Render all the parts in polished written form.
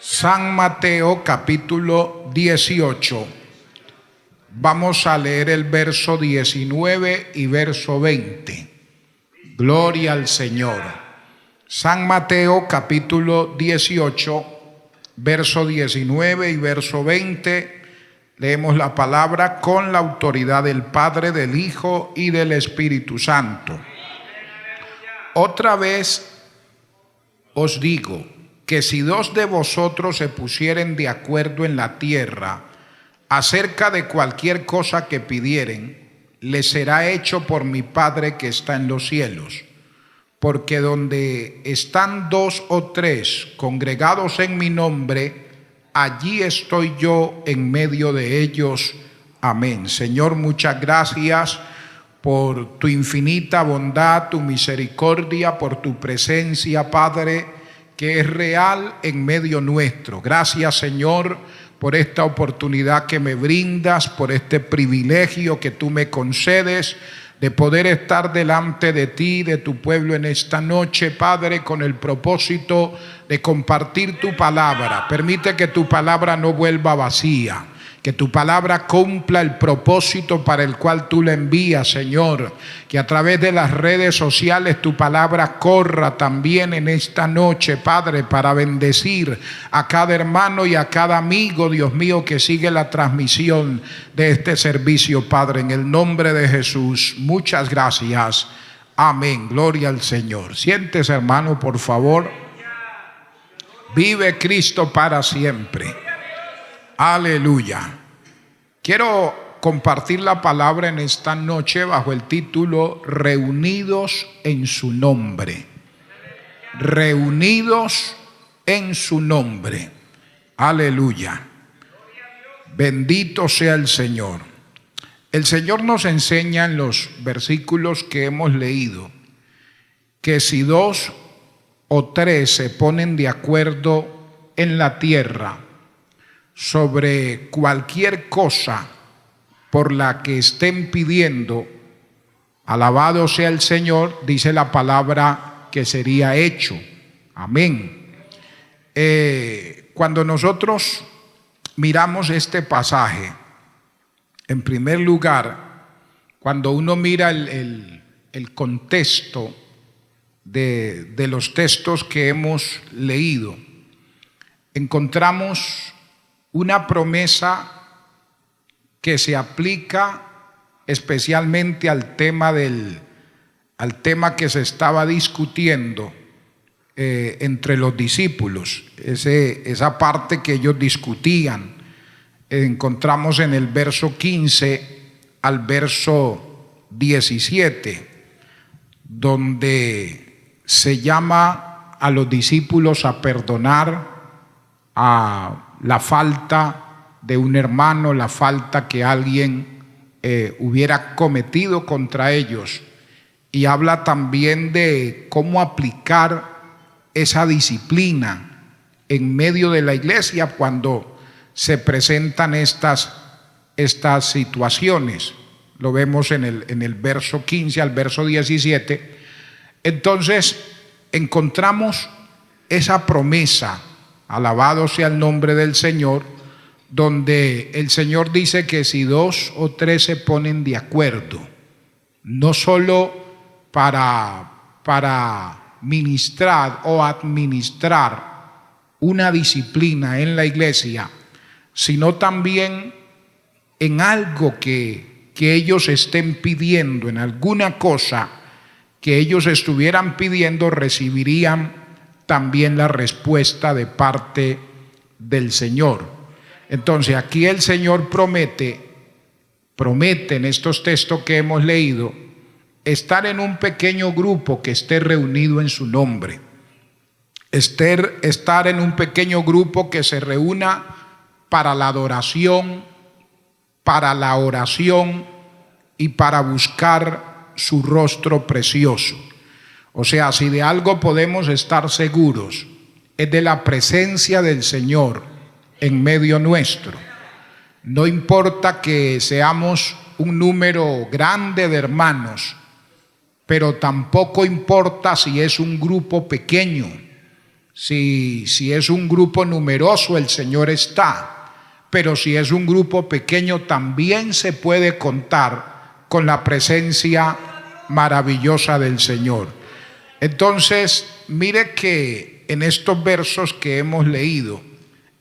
San Mateo capítulo 18. Vamos a leer el verso 19 y verso 20. Gloria al Señor. San Mateo capítulo 18, verso 19 y verso 20. Leemos la palabra con la autoridad del Padre, del Hijo y del Espíritu Santo. Otra vez os digo que si dos de vosotros se pusieren de acuerdo en la tierra acerca de cualquier cosa que pidieren, les será hecho por mi Padre que está en los cielos. Porque donde están dos o tres congregados en mi nombre, allí estoy yo en medio de ellos. Amén. Señor, muchas gracias por tu infinita bondad, tu misericordia, por tu presencia, Padre, que es real en medio nuestro. Gracias, Señor, por esta oportunidad que me brindas, por este privilegio que tú me concedes de poder estar delante de ti, de tu pueblo en esta noche, Padre, con el propósito de compartir tu palabra. Permite que tu palabra no vuelva vacía, que tu palabra cumpla el propósito para el cual tú la envías, Señor. Que a través de las redes sociales tu palabra corra también en esta noche, Padre, para bendecir a cada hermano y a cada amigo, Dios mío, que sigue la transmisión de este servicio, Padre. En el nombre de Jesús, muchas gracias. Amén. Gloria al Señor. Siéntese, hermano, por favor. Vive Cristo para siempre. Aleluya. Quiero compartir la palabra en esta noche bajo el título Reunidos en su nombre. Reunidos en su nombre. Aleluya. Bendito sea el Señor. El Señor nos enseña en los versículos que hemos leído que si dos o tres se ponen de acuerdo en la tierra sobre cualquier cosa por la que estén pidiendo, alabado sea el Señor, dice la palabra que sería hecho. Amén. Cuando nosotros miramos este pasaje, en primer lugar, cuando uno mira el contexto de los textos que hemos leído, encontramos una promesa que se aplica especialmente al tema que se estaba discutiendo entre los discípulos. Esa parte que ellos discutían, encontramos en el verso 15 al verso 17, donde se llama a los discípulos a perdonar a la falta de un hermano, la falta que alguien hubiera cometido contra ellos, y habla también de cómo aplicar esa disciplina en medio de la iglesia cuando se presentan estas situaciones. Lo vemos en el verso 15 al verso 17. Entonces encontramos esa promesa, alabado sea el nombre del Señor, donde el Señor dice que si dos o tres se ponen de acuerdo, no solo para ministrar o administrar una disciplina en la iglesia, sino también en algo que ellos estén pidiendo, en alguna cosa que ellos estuvieran pidiendo, recibirían también la respuesta de parte del Señor. Entonces aquí el Señor promete en estos textos que hemos leído estar en un pequeño grupo que esté reunido en su nombre. Estar en un pequeño grupo que se reúna para la adoración, para la oración y para buscar su rostro precioso. O sea, si de algo podemos estar seguros, es de la presencia del Señor en medio nuestro. No importa que seamos un número grande de hermanos, pero tampoco importa si es un grupo pequeño. Si es un grupo numeroso, el Señor está. Pero si es un grupo pequeño, también se puede contar con la presencia maravillosa del Señor. Entonces, mire que en estos versos que hemos leído,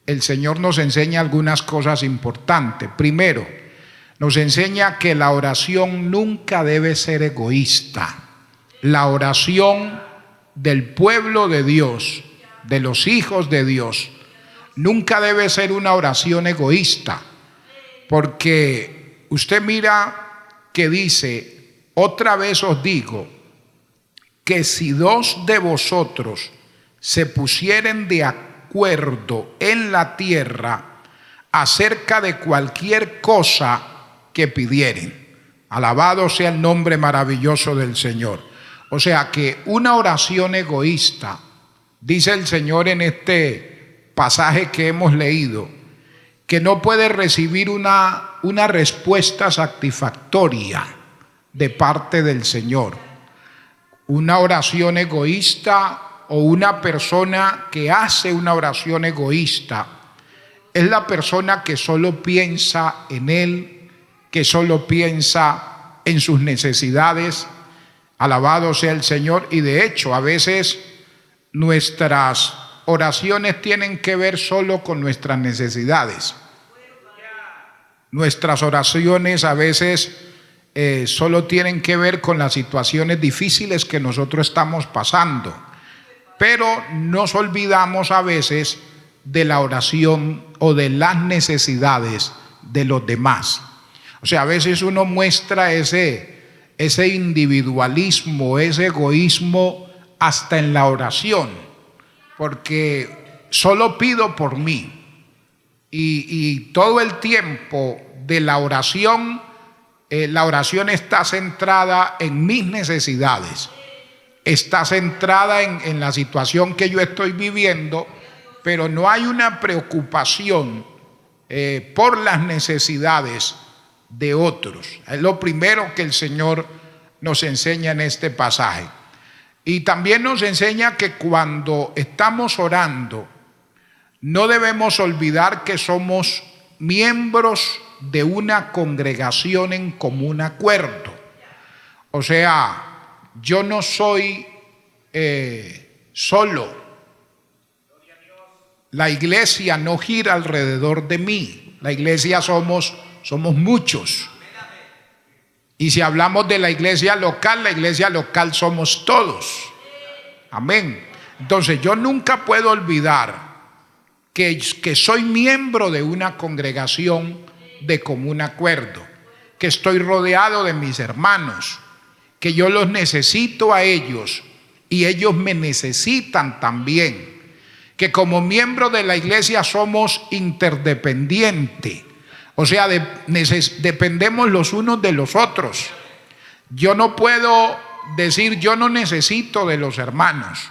el Señor nos enseña algunas cosas importantes. Primero, nos enseña que la oración nunca debe ser egoísta. La oración del pueblo de Dios, de los hijos de Dios, nunca debe ser una oración egoísta, porque usted mira que dice: otra vez os digo que si dos de vosotros se pusieren de acuerdo en la tierra acerca de cualquier cosa que pidieren. Alabado sea el nombre maravilloso del Señor. O sea que una oración egoísta, dice el Señor en este pasaje que hemos leído, que no puede recibir una respuesta satisfactoria de parte del Señor. Una oración egoísta o una persona que hace una oración egoísta es la persona que solo piensa en él, que solo piensa en sus necesidades. Alabado sea el Señor. Y de hecho, a veces nuestras oraciones tienen que ver solo con nuestras necesidades. Nuestras oraciones a veces solo tienen que ver con las situaciones difíciles que nosotros estamos pasando. Pero nos olvidamos a veces de la oración o de las necesidades de los demás. O sea, a veces uno muestra ese individualismo, ese egoísmo hasta en la oración, porque solo pido por mí. Y todo el tiempo de la oración está centrada en mis necesidades, está centrada en la situación que yo estoy viviendo, pero no hay una preocupación por las necesidades de otros. Es lo primero que el Señor nos enseña en este pasaje. Y también nos enseña que cuando estamos orando, no debemos olvidar que somos miembros de una congregación en común acuerdo. O sea, yo no soy solo. La iglesia no gira alrededor de mí. La iglesia somos muchos. Y si hablamos de la iglesia local somos todos. Amén. Entonces yo nunca puedo olvidar que soy miembro de una congregación de común acuerdo, que estoy rodeado de mis hermanos, que yo los necesito a ellos y ellos me necesitan también, que como miembro de la iglesia somos interdependientes, o sea, dependemos los unos de los otros. Yo no puedo decir yo no necesito de los hermanos.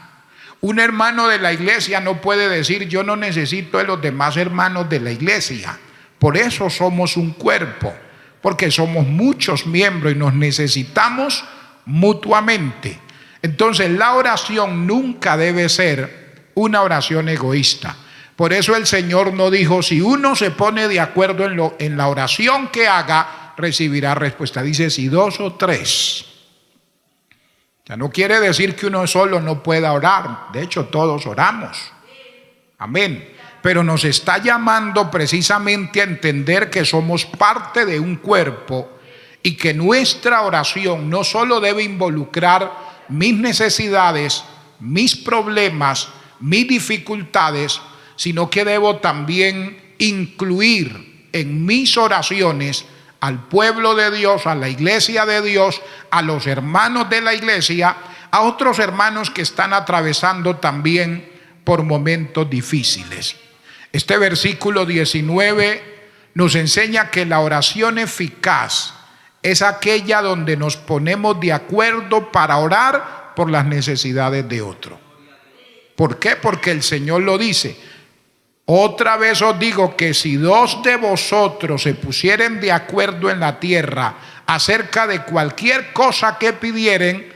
Un hermano de la iglesia no puede decir yo no necesito de los demás hermanos de la iglesia. Por eso somos un cuerpo, porque somos muchos miembros y nos necesitamos mutuamente. Entonces la oración nunca debe ser una oración egoísta. Por eso el Señor no dijo: si uno se pone de acuerdo en la oración que haga, recibirá respuesta. Dice: si dos o tres. O sea, no quiere decir que uno solo no pueda orar. De hecho, todos oramos. Amén. Pero nos está llamando precisamente a entender que somos parte de un cuerpo y que nuestra oración no solo debe involucrar mis necesidades, mis problemas, mis dificultades, sino que debo también incluir en mis oraciones al pueblo de Dios, a la iglesia de Dios, a los hermanos de la iglesia, a otros hermanos que están atravesando también por momentos difíciles. Este versículo 19 nos enseña que la oración eficaz es aquella donde nos ponemos de acuerdo para orar por las necesidades de otro. ¿Por qué? Porque el Señor lo dice: otra vez os digo que si dos de vosotros se pusieren de acuerdo en la tierra acerca de cualquier cosa que pidieren,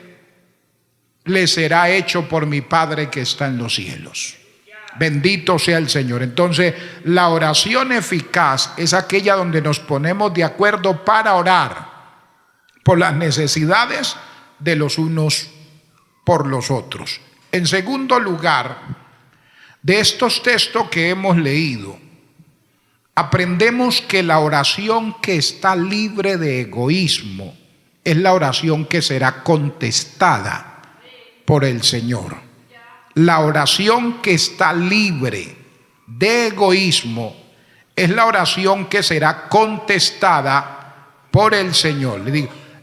le será hecho por mi Padre que está en los cielos. Bendito sea el Señor. Entonces, la oración eficaz es aquella donde nos ponemos de acuerdo para orar por las necesidades de los unos por los otros. En segundo lugar, de estos textos que hemos leído, aprendemos que la oración que está libre de egoísmo es la oración que será contestada por el Señor. La oración que está libre de egoísmo es la oración que será contestada por el Señor.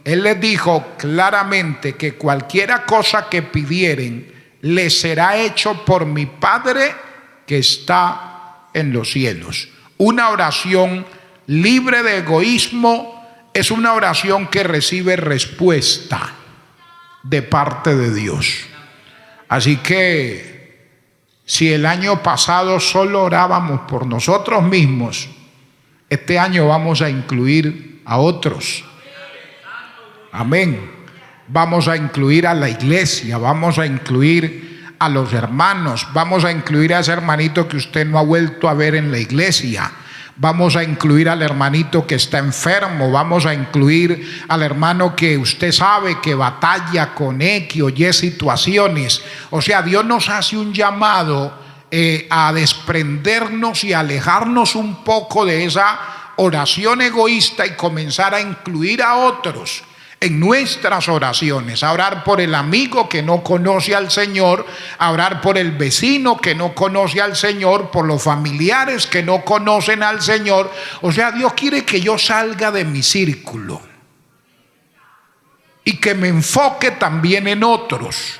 Él les dijo claramente que cualquiera cosa que pidieren les será hecho por mi Padre que está en los cielos. Una oración libre de egoísmo es una oración que recibe respuesta de parte de Dios. Así que si el año pasado solo orábamos por nosotros mismos, este año vamos a incluir a otros. Amén. Vamos a incluir a la iglesia, vamos a incluir a los hermanos, vamos a incluir a ese hermanito que usted no ha vuelto a ver en la iglesia. Vamos a incluir al hermanito que está enfermo, vamos a incluir al hermano que usted sabe que batalla con X o Y situaciones. O sea, Dios nos hace un llamado a desprendernos y alejarnos un poco de esa oración egoísta y comenzar a incluir a otros en nuestras oraciones, a orar por el amigo que no conoce al Señor, a orar por el vecino que no conoce al Señor, por los familiares que no conocen al Señor. O sea, Dios quiere que yo salga de mi círculo y que me enfoque también en otros,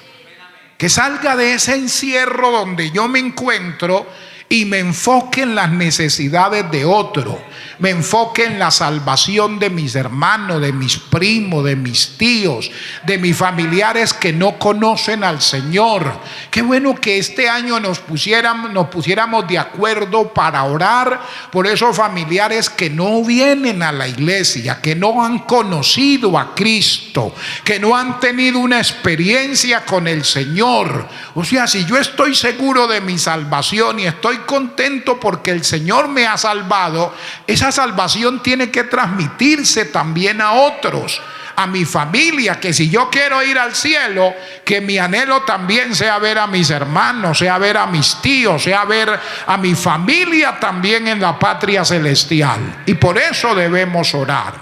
que salga de ese encierro donde yo me encuentro y me enfoque en las necesidades de otro, me enfoque en la salvación de mis hermanos, de mis primos, de mis tíos, de mis familiares que no conocen al Señor. Qué bueno que este año nos pusiéramos de acuerdo para orar por esos familiares que no vienen a la iglesia, que no han conocido a Cristo, que no han tenido una experiencia con el Señor. O sea, si yo estoy seguro de mi salvación y estoy contento porque el Señor me ha salvado, esa salvación tiene que transmitirse también a otros, a mi familia, que si yo quiero ir al cielo, que mi anhelo también sea ver a mis hermanos, sea ver a mis tíos, sea ver a mi familia también en la patria celestial. Y por eso debemos orar.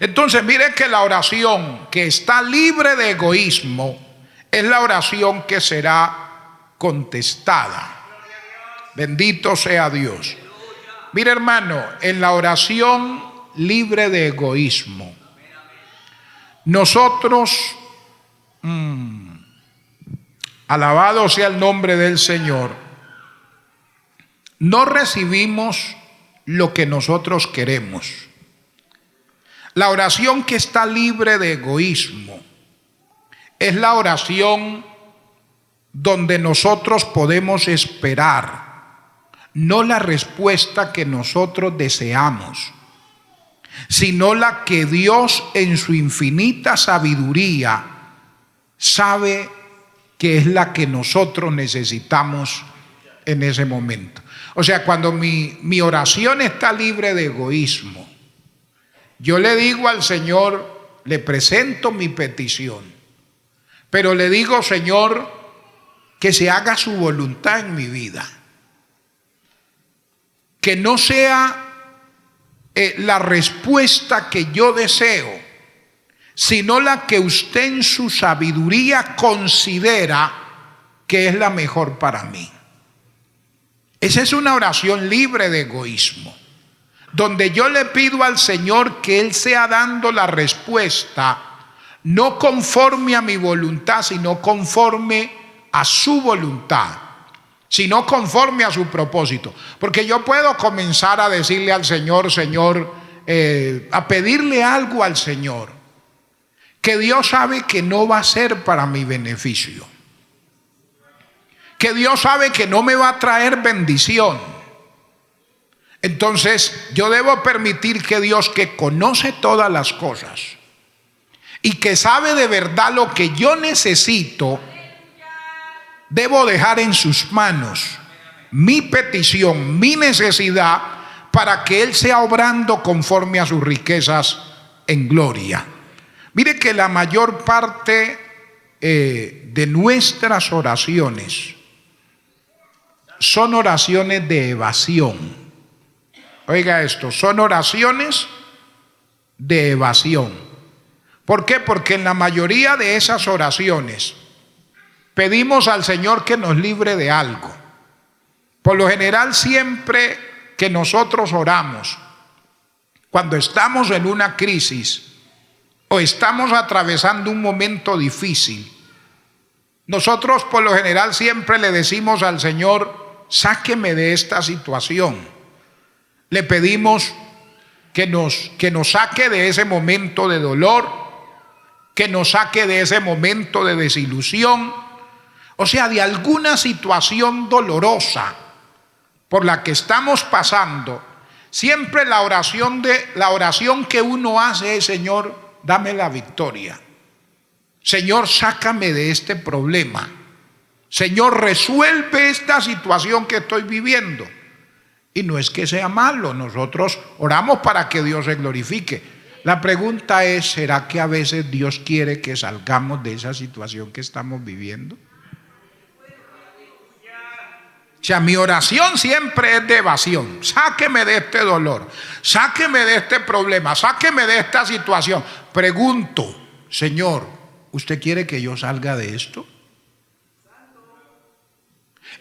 Entonces mire que la oración que está libre de egoísmo es la oración que será contestada. Bendito sea Dios. Mire, hermano, en la oración libre de egoísmo, nosotros, alabado sea el nombre del Señor, no recibimos lo que nosotros queremos. La oración que está libre de egoísmo es la oración donde nosotros podemos esperar no la respuesta que nosotros deseamos, sino la que Dios en su infinita sabiduría sabe que es la que nosotros necesitamos en ese momento. O sea, cuando mi oración está libre de egoísmo, yo le digo al Señor, le presento mi petición, pero le digo, Señor, que se haga su voluntad en mi vida. Que no sea la respuesta que yo deseo, sino la que usted en su sabiduría considera que es la mejor para mí. Esa es una oración libre de egoísmo, donde yo le pido al Señor que Él sea dando la respuesta no conforme a mi voluntad, sino conforme a su voluntad, sino conforme a su propósito. Porque yo puedo comenzar a decirle al Señor, Señor, a pedirle algo al Señor que Dios sabe que no va a ser para mi beneficio, que Dios sabe que no me va a traer bendición. Entonces yo debo permitir que Dios, que conoce todas las cosas y que sabe de verdad lo que yo necesito, debo dejar en sus manos mi petición, mi necesidad, para que Él sea obrando conforme a sus riquezas en gloria. Mire que la mayor parte de nuestras oraciones son oraciones de evasión. Oiga esto, son oraciones de evasión. ¿Por qué? Porque en la mayoría de esas oraciones pedimos al Señor que nos libre de algo. Por lo general, siempre que nosotros oramos, cuando estamos en una crisis o estamos atravesando un momento difícil, nosotros por lo general siempre le decimos al Señor: sáqueme de esta situación. Le pedimos que nos saque de ese momento de dolor, que nos saque de ese momento de desilusión, o sea, de alguna situación dolorosa por la que estamos pasando. Siempre la oración que uno hace es: Señor, dame la victoria. Señor, sácame de este problema. Señor, resuelve esta situación que estoy viviendo. Y no es que sea malo, nosotros oramos para que Dios se glorifique. La pregunta es: ¿será que a veces Dios quiere que salgamos de esa situación que estamos viviendo? O sea, mi oración siempre es de evasión. Sáqueme de este dolor, sáqueme de este problema, sáqueme de esta situación. Pregunto: Señor, ¿usted quiere que yo salga de esto?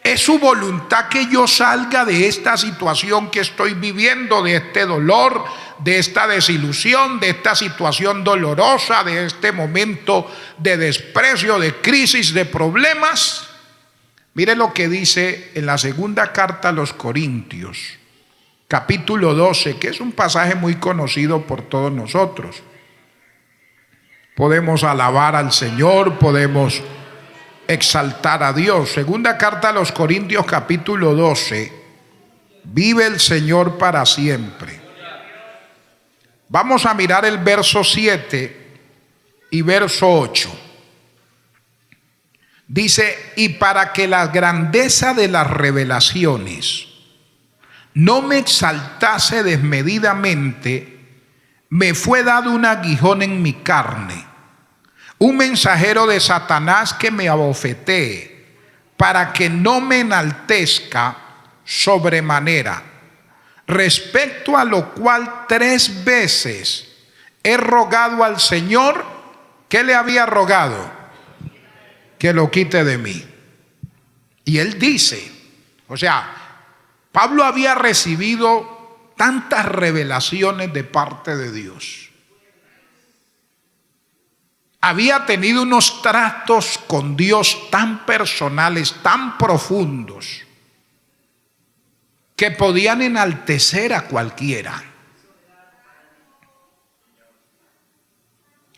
¿Es su voluntad que yo salga de esta situación que estoy viviendo, de este dolor, de esta desilusión, de esta situación dolorosa, de este momento de desprecio, de crisis, de problemas? Mire lo que dice en la segunda carta a los Corintios, capítulo 12, que es un pasaje muy conocido por todos nosotros. Podemos alabar al Señor, podemos exaltar a Dios. Segunda carta a los Corintios, capítulo 12. Vive el Señor para siempre. Vamos a mirar el verso 7 y verso 8. Dice: y para que la grandeza de las revelaciones no me exaltase desmedidamente, me fue dado un aguijón en mi carne, un mensajero de Satanás que me abofetee, para que no me enaltezca sobremanera. Respecto a lo cual 3 veces he rogado al Señor. ¿Qué le había rogado? Que lo quite de mí. Y él dice, o sea, Pablo había recibido tantas revelaciones de parte de Dios. Había tenido unos tratos con Dios tan personales, tan profundos, que podían enaltecer a cualquiera.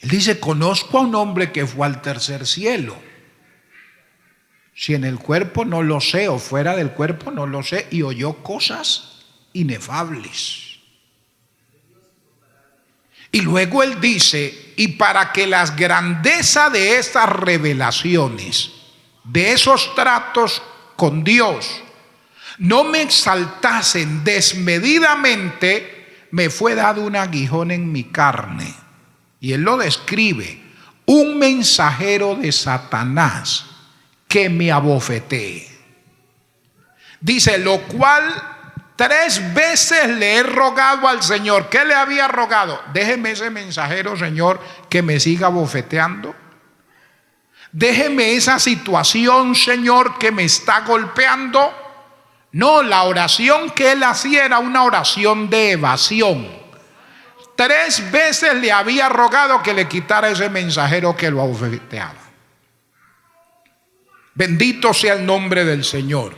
Él dice: conozco a un hombre que fue al tercer cielo. Si en el cuerpo no lo sé, o fuera del cuerpo no lo sé, y oyó cosas inefables. Y luego él dice: y para que las grandezas de estas revelaciones, de esos tratos con Dios, no me exaltasen desmedidamente, me fue dado un aguijón en mi carne. Y él lo describe: un mensajero de Satanás que me abofetee. Dice: lo cual 3 veces le he rogado al Señor. ¿Qué le había rogado? Déjeme ese mensajero, Señor, que me siga bofeteando. Déjeme esa situación, Señor, que me está golpeando. No, la oración que él hacía era una oración de evasión. 3 veces le había rogado que le quitara ese mensajero que lo abofeteaba. Bendito sea el nombre del Señor.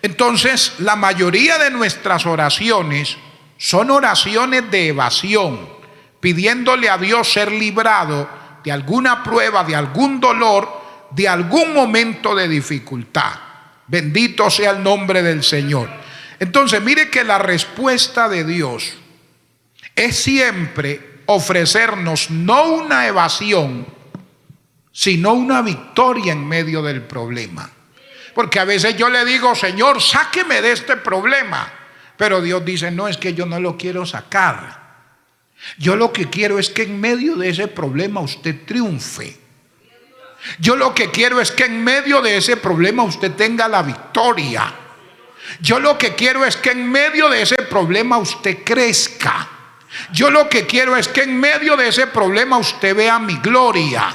Entonces, la mayoría de nuestras oraciones son oraciones de evasión, pidiéndole a Dios ser librado de alguna prueba, de algún dolor, de algún momento de dificultad. Bendito sea el nombre del Señor. Entonces, mire que la respuesta de Dios es siempre ofrecernos no una evasión, sino una victoria en medio del problema. Porque a veces yo le digo, Señor, sáqueme de este problema. Pero Dios dice, no, es que yo no lo quiero sacar. Yo lo que quiero es que en medio de ese problema usted triunfe. Yo lo que quiero es que en medio de ese problema usted tenga la victoria. Yo lo que quiero es que en medio de ese problema usted crezca. Yo lo que quiero es que en medio de ese problema usted vea mi gloria.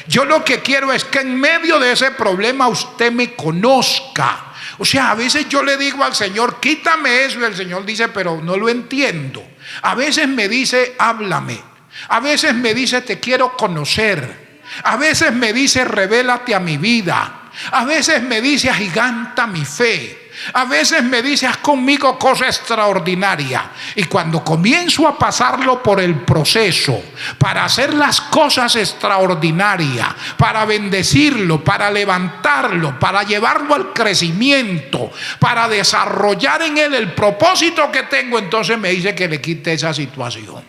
Yo lo que quiero es que en medio de ese problema usted me conozca. O sea, a veces yo le digo al Señor, quítame eso, y el Señor dice, pero no lo entiendo. A veces me dice, háblame. A veces me dice, te quiero conocer. A veces me dice, revélate a mi vida. A veces me dice, agiganta mi fe. A veces me dice, haz conmigo cosa extraordinaria. Y cuando comienzo a pasarlo por el proceso para hacer las cosas extraordinarias, para bendecirlo, para levantarlo, para llevarlo al crecimiento, para desarrollar en él el propósito que tengo, entonces me dice que le quite esa situación.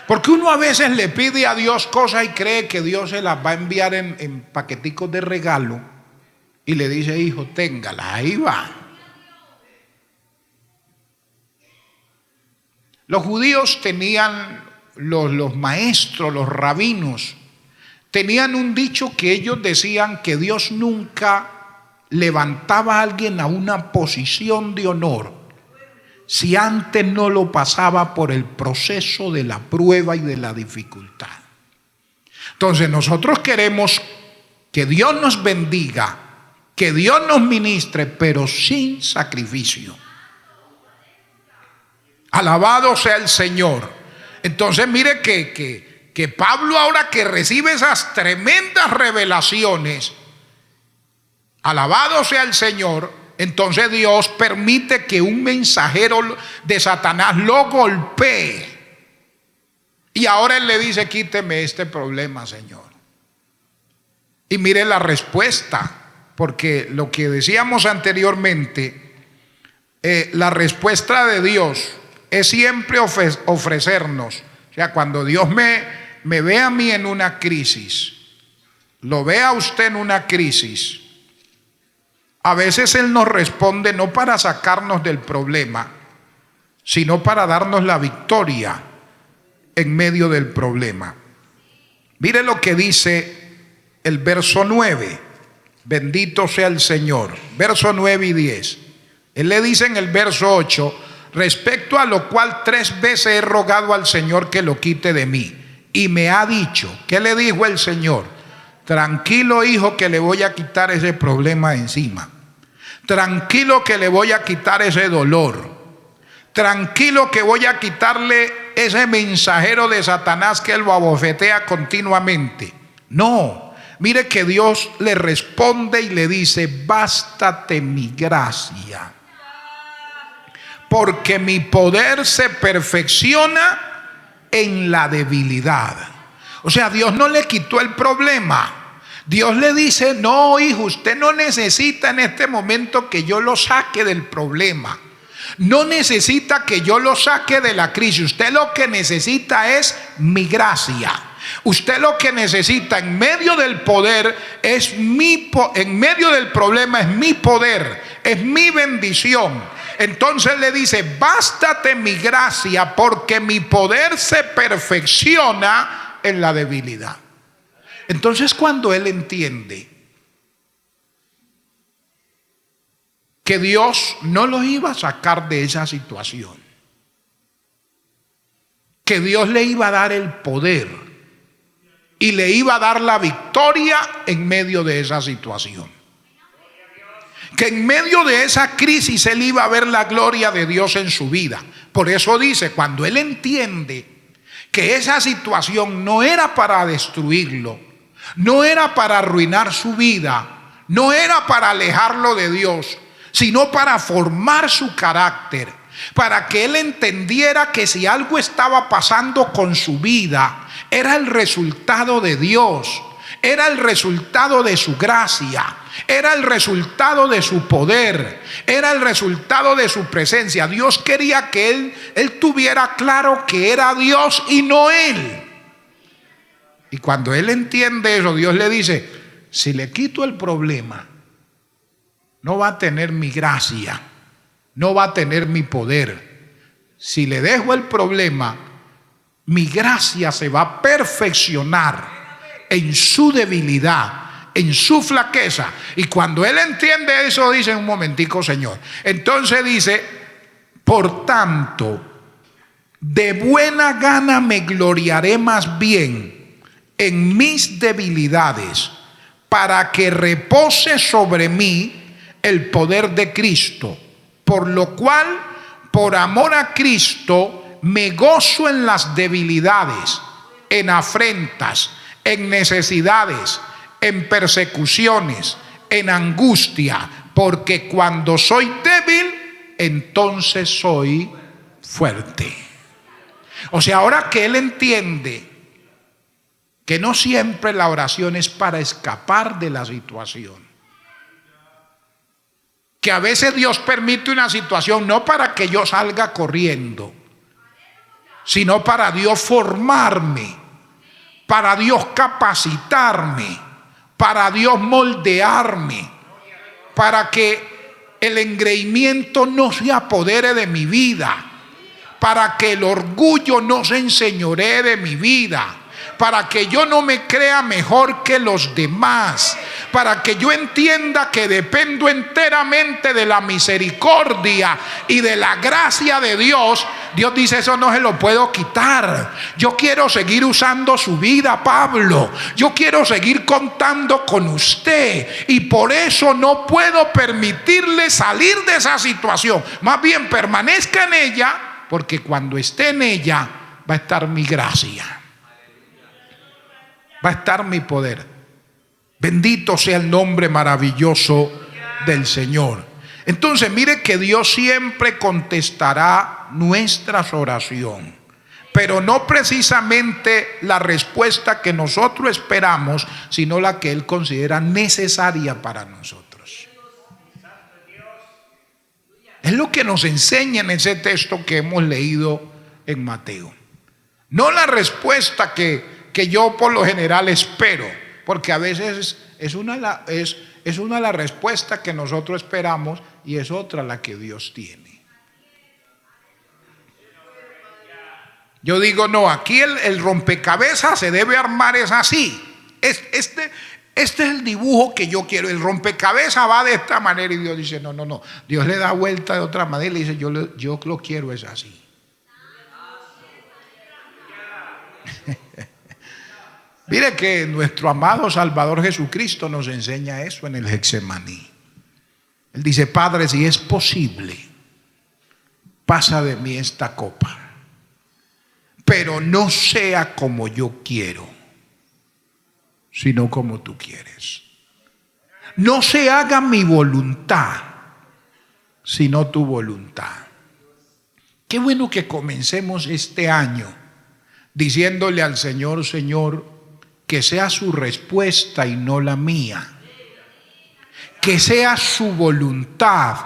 Porque uno a veces le pide a Dios cosas y cree que Dios se las va a enviar en paqueticos de regalo. Y le dice, hijo, téngala, ahí va. Los judíos tenían, los maestros, los rabinos, tenían un dicho que ellos decían que Dios nunca levantaba a alguien a una posición de honor si antes no lo pasaba por el proceso de la prueba y de la dificultad. Entonces nosotros queremos que Dios nos bendiga, que Dios nos ministre, pero sin sacrificio. Alabado sea el Señor. Entonces mire que Pablo, ahora que recibe esas tremendas revelaciones, alabado sea el Señor, entonces Dios permite que un mensajero de Satanás lo golpee. Y ahora él le dice, quíteme este problema, Señor. Y mire la respuesta. Porque lo que decíamos anteriormente, la respuesta de Dios es siempre ofrecernos. O sea, cuando Dios me ve a mí en una crisis, lo ve a usted en una crisis, a veces Él nos responde no para sacarnos del problema, sino para darnos la victoria en medio del problema. Mire lo que dice el verso 9. Bendito sea el Señor. Verso 9 y 10. Él le dice en el verso 8, respecto a lo cual 3 veces he rogado al Señor que lo quite de mí. Y me ha dicho, ¿qué le dijo el Señor? Tranquilo, hijo, que le voy a quitar ese problema de encima. Tranquilo, que le voy a quitar ese dolor. Tranquilo, que voy a quitarle ese mensajero de Satanás que él lo abofetea continuamente. No. Mire que Dios le responde y le dice, bástate mi gracia, porque mi poder se perfecciona en la debilidad. O sea, Dios no le quitó el problema. Dios le dice, no, hijo, usted no necesita en este momento que yo lo saque del problema. No necesita que yo lo saque de la crisis. Usted lo que necesita es mi gracia. Usted lo que necesita en medio del poder es en medio del problema es mi poder, es mi bendición. Entonces le dice, bástate mi gracia, porque mi poder se perfecciona en la debilidad. Entonces cuando él entiende que Dios no los iba a sacar de esa situación, que Dios le iba a dar el poder y le iba a dar la victoria en medio de esa situación, que en medio de esa crisis él iba a ver la gloria de Dios en su vida. Por eso dice, cuando él entiende que esa situación no era para destruirlo, no era para arruinar su vida, no era para alejarlo de Dios, sino para formar su carácter, para que él entendiera que si algo estaba pasando con su vida, era el resultado de Dios, era el resultado de su gracia, era el resultado de su poder, era el resultado de su presencia. Dios quería que él tuviera claro que era Dios y no él. Y cuando él entiende eso, Dios le dice: si le quito el problema, no va a tener mi gracia, no va a tener mi poder. Si le dejo el problema, mi gracia se va a perfeccionar en su debilidad, en su flaqueza. Y cuando él entiende eso, dice: un momentico, Señor. Entonces dice: por tanto, de buena gana me gloriaré más bien en mis debilidades, para que repose sobre mí el poder de Cristo. Por lo cual, por amor a Cristo, me gozo en las debilidades, en afrentas, en necesidades, en persecuciones, en angustia, porque cuando soy débil, entonces soy fuerte. O sea, ahora que él entiende que no siempre la oración es para escapar de la situación, que a veces Dios permite una situación no para que yo salga corriendo, sino para Dios formarme, para Dios capacitarme, para Dios moldearme, para que el engreimiento no se apodere de mi vida, para que el orgullo no se enseñoree de mi vida, para que yo no me crea mejor que los demás, para que yo entienda que dependo enteramente de la misericordia y de la gracia de Dios. Dios dice: eso no se lo puedo quitar. Yo quiero seguir usando su vida, Pablo. Yo quiero seguir contando con usted, y por eso no puedo permitirle salir de esa situación. Más bien, permanezca en ella, porque cuando esté en ella va a estar mi gracia, va a estar mi poder. Bendito sea el nombre maravilloso del Señor. Entonces, mire que Dios siempre contestará nuestras oraciones, pero no precisamente la respuesta que nosotros esperamos, sino la que Él considera necesaria para nosotros. Es lo que nos enseña en ese texto que hemos leído en Mateo. No la respuesta que yo por lo general espero, porque a veces es una de las respuestas que nosotros esperamos y es otra la que Dios tiene. Yo digo: no, aquí el rompecabezas se debe armar es así. Este es el dibujo que yo quiero. El rompecabezas va de esta manera, y Dios dice: no. Dios le da vuelta de otra manera y le dice: yo lo quiero es así. Mire que nuestro amado Salvador Jesucristo nos enseña eso en el Getsemaní. Él dice: Padre, si es posible, pasa de mí esta copa, pero no sea como yo quiero, sino como tú quieres. No se haga mi voluntad, sino tu voluntad. Qué bueno que comencemos este año diciéndole al Señor: Señor, que sea su respuesta y no la mía. Que sea su voluntad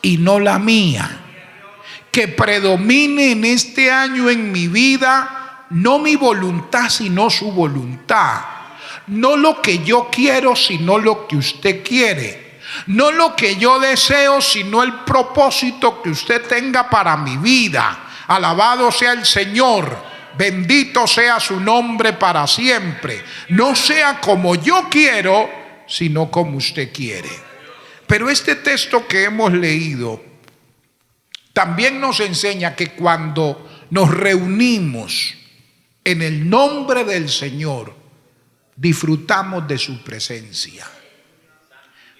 y no la mía. Que predomine en este año en mi vida no mi voluntad, sino su voluntad. No lo que yo quiero, sino lo que usted quiere. No lo que yo deseo, sino el propósito que usted tenga para mi vida. Alabado sea el Señor. Bendito sea su nombre para siempre. No sea como yo quiero, sino como usted quiere. Pero este texto que hemos leído también nos enseña que cuando nos reunimos en el nombre del Señor, disfrutamos de su presencia.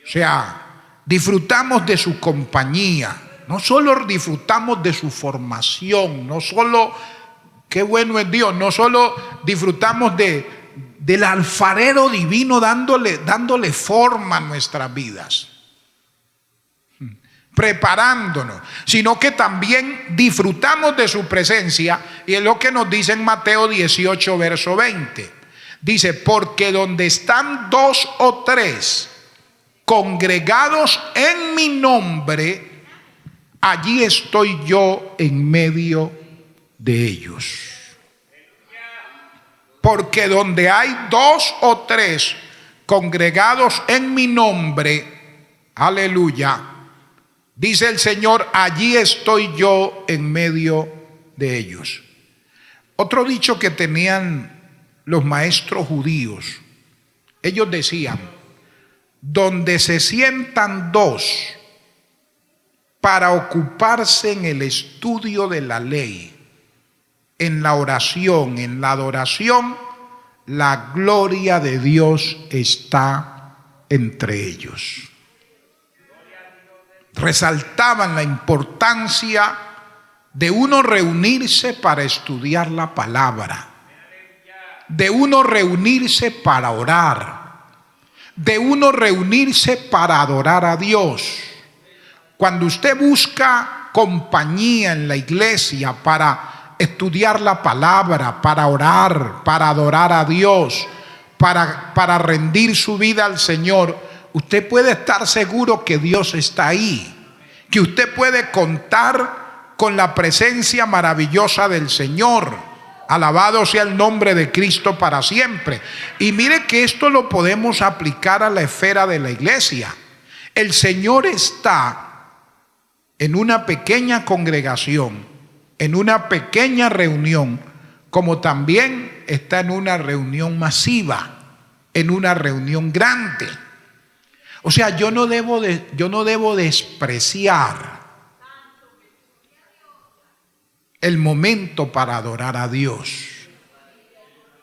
O sea, disfrutamos de su compañía. No solo disfrutamos de su formación, no solo, qué bueno es Dios, no solo disfrutamos del alfarero divino dándole forma a nuestras vidas, preparándonos, sino que también disfrutamos de su presencia. Y es lo que nos dice en Mateo 18, verso 20. Dice: porque donde están 2 o 3 congregados en mi nombre, allí estoy yo en medio de ellos. Porque donde hay 2 o 3 congregados en mi nombre, aleluya, dice el Señor, allí estoy yo en medio de ellos. Otro dicho que tenían los maestros judíos, ellos decían, donde se sientan 2 para ocuparse en el estudio de la ley, en la oración, en la adoración, la gloria de Dios está entre ellos. Resaltaban la importancia de uno reunirse para estudiar la palabra, de uno reunirse para orar, de uno reunirse para adorar a Dios. Cuando usted busca compañía en la iglesia para estudiar la palabra, para orar, para adorar a Dios, para rendir su vida al Señor, usted puede estar seguro que Dios está ahí, que usted puede contar con la presencia maravillosa del Señor. Alabado sea el nombre de Cristo para siempre. Y mire que esto lo podemos aplicar a la esfera de la iglesia. El Señor está en una pequeña congregación, en una pequeña reunión, como también está en una reunión masiva, en una reunión grande. O sea, yo no debo despreciar el momento para adorar a Dios,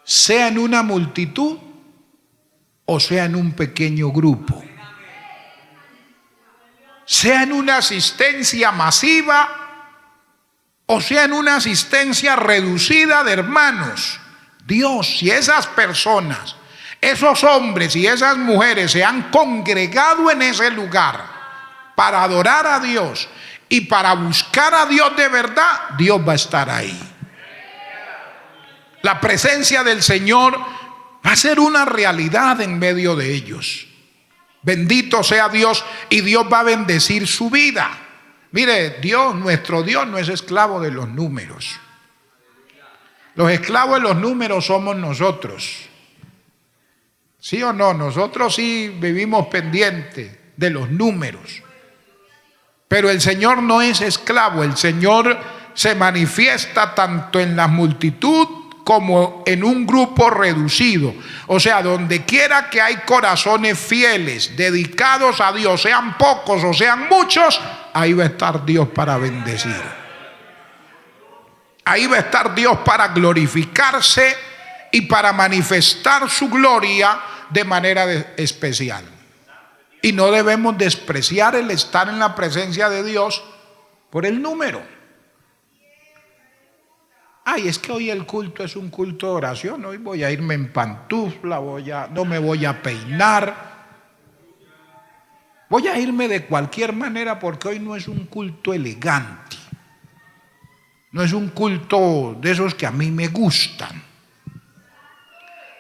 sea en una multitud o sea en un pequeño grupo, sea en una asistencia masiva o sea en una asistencia reducida de hermanos. Dios, si esas personas, esos hombres y esas mujeres se han congregado en ese lugar para adorar a Dios y para buscar a Dios de verdad, Dios va a estar ahí. La presencia del Señor va a ser una realidad en medio de ellos. Bendito sea Dios, y Dios va a bendecir su vida. Mire, Dios, nuestro Dios no es esclavo de los números. Los esclavos de los números somos nosotros. ¿Sí o no? Nosotros sí vivimos pendientes de los números. Pero el Señor no es esclavo. El Señor se manifiesta tanto en la multitud como en un grupo reducido. O sea, donde quiera que hay corazones fieles, dedicados a Dios, sean pocos o sean muchos, ahí va a estar Dios para bendecir. Ahí va a estar Dios para glorificarse y para manifestar su gloria de manera especial. Y no debemos despreciar el estar en la presencia de Dios por el número. Ay, es que hoy el culto es un culto de oración. Hoy voy a irme en pantufla, no me voy a peinar. Voy a irme de cualquier manera porque hoy no es un culto elegante. No es un culto de esos que a mí me gustan.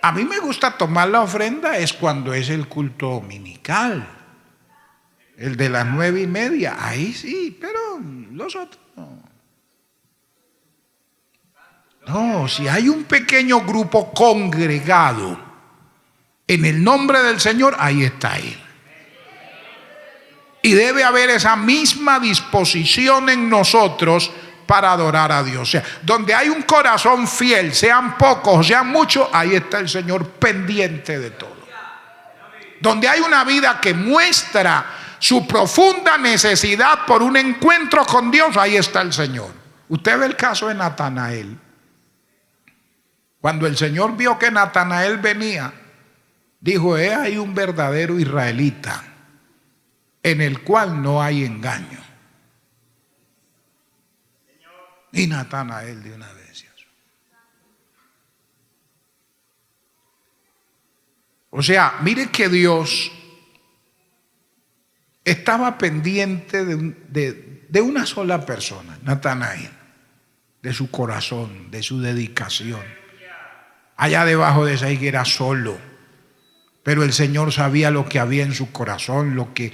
A mí me gusta tomar la ofrenda es cuando es el culto dominical, el de las 9:30, ahí sí, pero los otros no. No, si hay un pequeño grupo congregado en el nombre del Señor, ahí está Él. Y debe haber esa misma disposición en nosotros para adorar a Dios. O sea, donde hay un corazón fiel, sean pocos o sean muchos, ahí está el Señor pendiente de todo. Donde hay una vida que muestra su profunda necesidad por un encuentro con Dios, ahí está el Señor. Usted ve el caso de Natanael. Cuando el Señor vio que Natanael venía, dijo: he ahí un verdadero israelita en el cual no hay engaño. Y Natanael de una vez. O sea, mire que Dios estaba pendiente de una sola persona, Natanael, de su corazón, de su dedicación. Allá debajo de esa higuera solo, Pero el Señor sabía lo que había en su corazón, lo que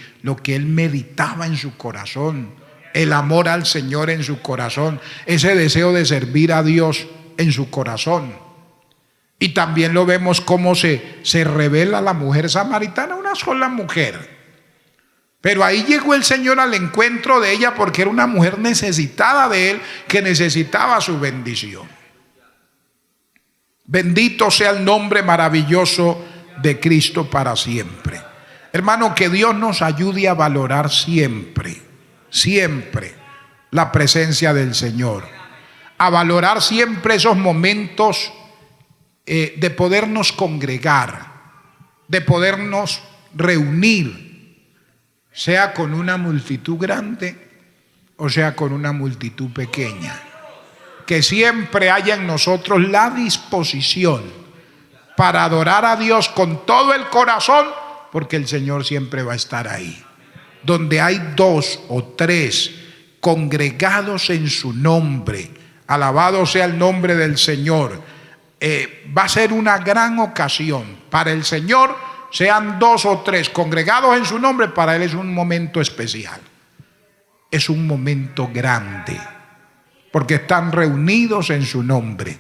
él meditaba en su corazón, el amor al Señor en su corazón, ese deseo de servir a Dios en su corazón. Y también lo vemos cómo se revela la mujer samaritana, una sola mujer. Pero ahí llegó el Señor al encuentro de ella porque era una mujer necesitada de Él, que necesitaba su bendición. Bendito sea el nombre maravilloso de Cristo para siempre. Hermano, que Dios nos ayude a valorar siempre, siempre la presencia del Señor. A valorar siempre esos momentos de podernos congregar, de podernos reunir, sea con una multitud grande o sea con una multitud pequeña. Que siempre haya en nosotros la disposición para adorar a Dios con todo el corazón, porque el Señor siempre va a estar ahí. Donde hay 2 o 3 congregados en su nombre, alabado sea el nombre del Señor, va a ser una gran ocasión para el Señor. Sean 2 o 3 congregados en su nombre, para Él es un momento especial. Es un momento grande, porque están reunidos en su nombre.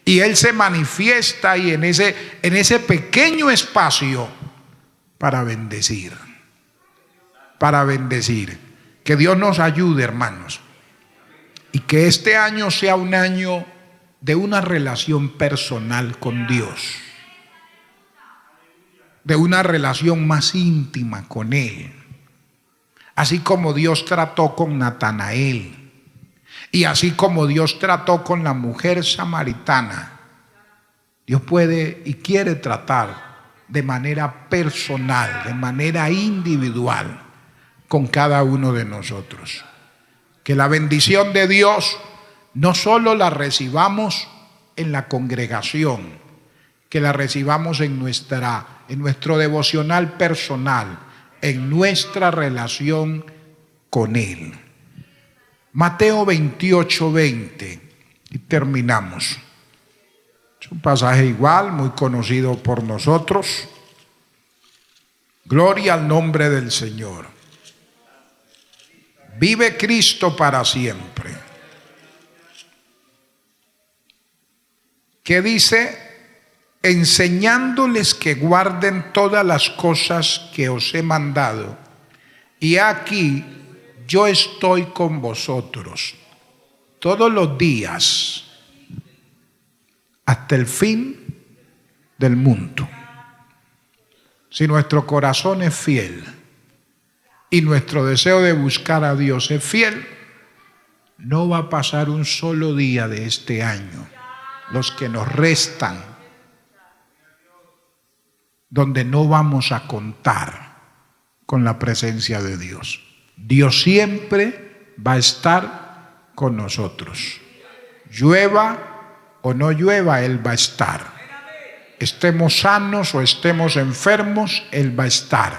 Y Él se manifiesta ahí en ese pequeño espacio para bendecir. Para bendecir. Que Dios nos ayude, hermanos. Y que este año sea un año de una relación personal con Dios. De una relación más íntima con Él. Así como Dios trató con Natanael. Y así como Dios trató con la mujer samaritana, Dios puede y quiere tratar de manera personal, de manera individual con cada uno de nosotros. Que la bendición de Dios no solo la recibamos en la congregación, que la recibamos en nuestro devocional personal, en nuestra relación con Él. Mateo 28:20, y terminamos. Es un pasaje igual, muy conocido por nosotros. Gloria al nombre del Señor. Vive Cristo para siempre. ¿Qué dice? Enseñándoles que guarden todas las cosas que os he mandado. Y aquí yo estoy con vosotros todos los días hasta el fin del mundo. Si nuestro corazón es fiel y nuestro deseo de buscar a Dios es fiel, no va a pasar un solo día de este año, los que nos restan, donde no vamos a contar con la presencia de Dios. Dios siempre va a estar con nosotros. Llueva o no llueva, Él va a estar. Estemos sanos o estemos enfermos, Él va a estar.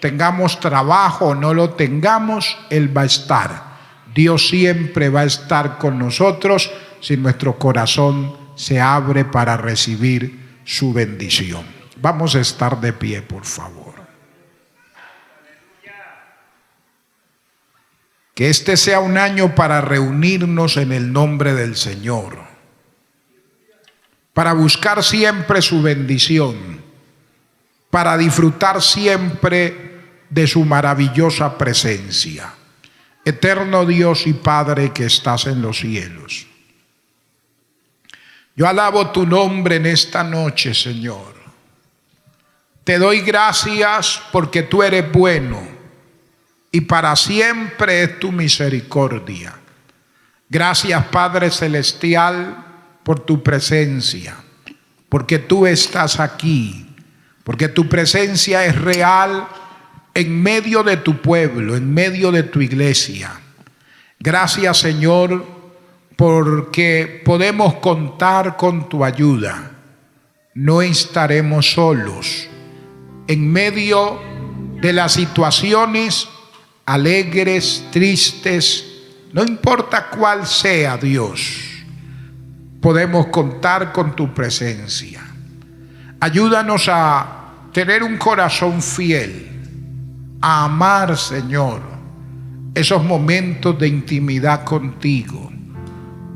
Tengamos trabajo o no lo tengamos, Él va a estar. Dios siempre va a estar con nosotros si nuestro corazón se abre para recibir su bendición. Vamos a estar de pie, por favor. Que este sea un año para reunirnos en el nombre del Señor, para buscar siempre su bendición, para disfrutar siempre de su maravillosa presencia. Eterno Dios y Padre que estás en los cielos, yo alabo tu nombre en esta noche, Señor. Te doy gracias porque tú eres bueno y para siempre es tu misericordia. Gracias, Padre Celestial, por tu presencia, porque tú estás aquí, porque tu presencia es real en medio de tu pueblo, en medio de tu iglesia. Gracias, Señor, porque podemos contar con tu ayuda. No estaremos solos en medio de las situaciones alegres, tristes, no importa cuál sea, Dios, podemos contar con tu presencia. Ayúdanos a tener un corazón fiel, a amar, Señor, esos momentos de intimidad contigo,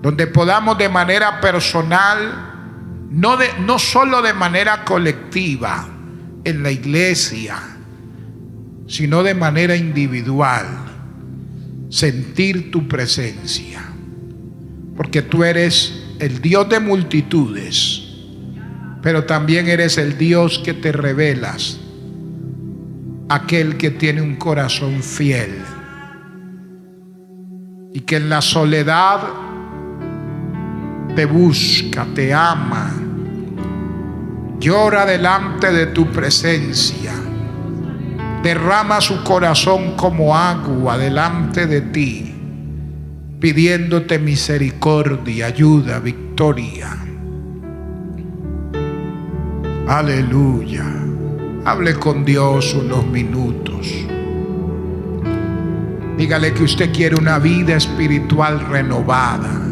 donde podamos de manera personal, no solo de manera colectiva en la iglesia, sino de manera individual, sentir tu presencia, porque tú eres el Dios de multitudes, pero también eres el Dios que te revelas, aquel que tiene un corazón fiel y que en la soledad te busca, te ama, llora delante de tu presencia, derrama su corazón como agua delante de ti, pidiéndote misericordia, ayuda, victoria. Aleluya. Hable con Dios unos minutos. Dígale que usted quiere una vida espiritual renovada,